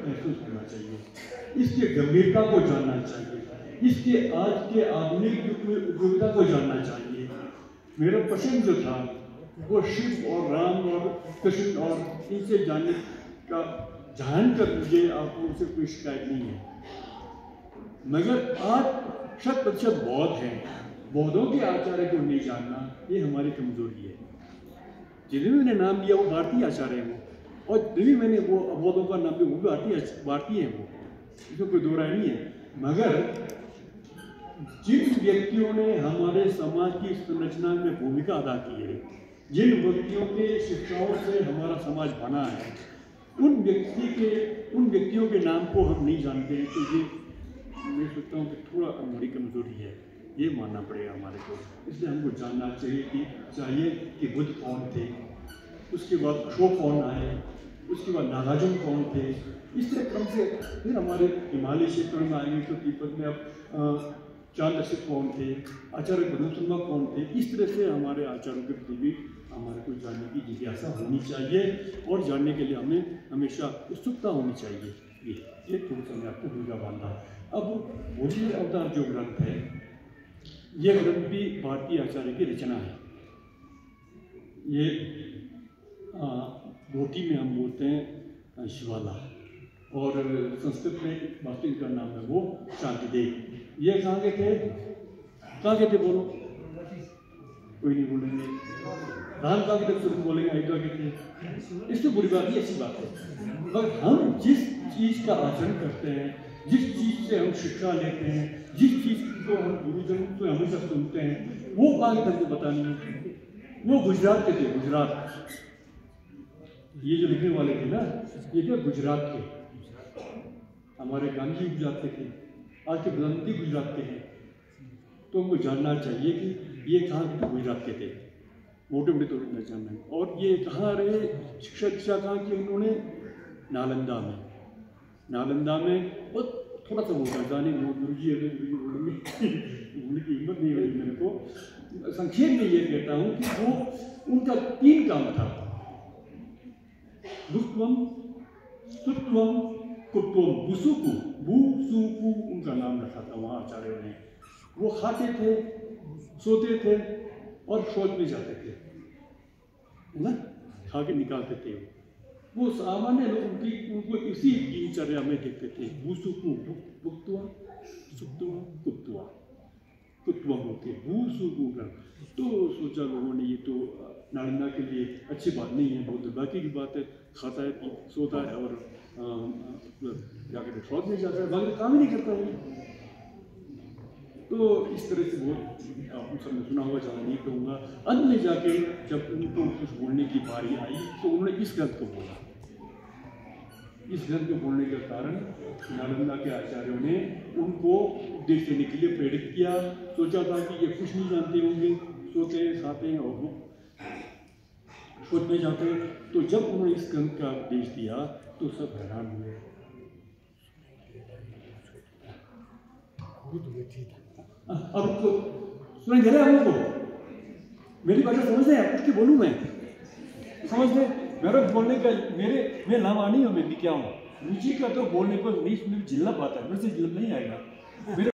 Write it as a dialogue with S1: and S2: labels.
S1: महसूस करना चाहिए, इसकी गंभीरता को जानना चाहिए, इसके आज के आधुनिक युग में उपयोगिता को जानना चाहिए। मेरा प्रश्न जो था वो शिव और राम और कृष्ण और इनसे जानने का जान कर मुझे आपको उनसे कोई शिकायत नहीं है, मगर आज 100% बौद्ध हैं, बौद्धों के आचार्य को नहीं जानना ये हमारी कमजोरी है। जिन्हें मैंने नाम लिया वो भारतीय आचार्य हैं वो, और जिन्हें मैंने वो बौद्धों का नाम लिया वो भी भारतीय हैं, वो इसमें कोई दो राय नहीं है। मगर जिन व्यक्तियों ने हमारे समाज की संरचना में भूमिका अदा की है, जिन व्यक्तियों के शिक्षाओं से हमारा समाज बना है, उन व्यक्तियों के नाम को हम नहीं जानते हैं, तो ये मैं सोचता हूँ कि थोड़ा हमारी कमजोरी है, ये मानना पड़ेगा हमारे को। इसलिए हमको जानना चाहिए कि बुद्ध कौन थे, उसके बाद अशोक कौन आए, उसके बाद नागार्जुन कौन थे। इस तरह क्रम से फिर हमारे हिमालय क्षेत्र में आएंगे तो तिब्बत में अब चांद्रशेखर कौन थे, आचार्य ब्रह्मशर्मा कौन थे। इस तरह से हमारे आचार्यों के प्रति भी हमारे को जानने की जिज्ञासा होनी चाहिए और जानने के लिए हमें हमेशा उत्सुकता होनी चाहिए। ये थोड़ा सा मैं आपको भूमिका बांधा। अब बोधिसत्व अवतार जो ग्रंथ है, ये ग्रंथ भी भारतीय आचार्य की रचना है। ये भोटी में हम बोलते हैं शिवाला, और संस्कृत में वास्तविक का नाम है वो शांतिदेव। ये कहाँ के थे बोलो, कोई नहीं बोलेंगे। राम कहाँ के थे, तुम बोलेंगे अयोध्या के थे। इससे बुरी बात नहीं, अच्छी बात है। मगर हम जिस चीज़ का आचरण करते हैं, जिस चीज़ से हम शिक्षा लेते हैं, जिस चीज़ को हम गुरुजन से हमेशा सुनते हैं, वो कहाँ के थे पता नहीं। वो गुजरात के थे, गुजरात। ये जो लिखने वाले थे ना, ये क्या गुजरात के, हमारे गांधी गुजरात के थे, आज के प्रधानमंत्री गुजरात के हैं। तो हमको जानना चाहिए कि ये कहाँ के गुजरात के थे, मोटे मोटे तौर पर जानना है। और ये कहाँ रहे, शिक्षा कहाँ की उन्होंने, नालंदा में। नालंदा में वो थोड़ा सा होता जाने गुरु जी बोलेंगे बोलने की हिम्मत नहीं हुई मेरे को। संक्षेप में ये कहता हूँ कि वो उनका 3 काम था, दुष्टवम, सुत्वम, कुत्वम। बुसुकु उनका नाम रखा था वहाँ आचार्यों ने। वो खाते थे, सोते थे और शौच में जाते थे, है ना, खा के निकालते थे। वो सामान्य लोग उनको इसी दिनचर्या में देखते थे। बुसुकु, भुक्तवा, सुक्तवा, कुत्वा, कुत्वा होते बुसुकु का। तो सोचा लोगों ने ये तो नालंदा के लिए अच्छी बात नहीं है, बहुत दुर्भाग्य की बात है। खाता है, सोता है और जाकर शौच में जाता है, बाकी काम ही नहीं करता है। तो इस तरह से वो आप सबने सुना होगा, ज़्यादा नहीं कहूँगा। अंत में जाके जब उनको कुछ बोलने की बारी आई तो उन्होंने इस ग्रंथ को बोला। इस ग्रंथ को बोलने के कारण नालंदा के आचार्यों ने उनको उपदेश देने के लिए प्रेरित किया। सोचा था कि ये कुछ नहीं जानते होंगे, सोते खाते हैं और वो शोध में जाते हैं। तो जब उन्होंने इस ग्रंथ का उपदेश दिया तो सब हैरान हुए। अब तो सुनाई दे रहा है हमको, मेरी बात समझ रहे हैं, कुछ बोलूँ मैं, समझ रहे? मेरा बोलने का मैं लावानी हूँ, मैं भी क्या हूँ, रुचि का तो बोलने को नहीं सुनने में जिल्ला पाता है, मेरे से जिल्ला नहीं आएगा।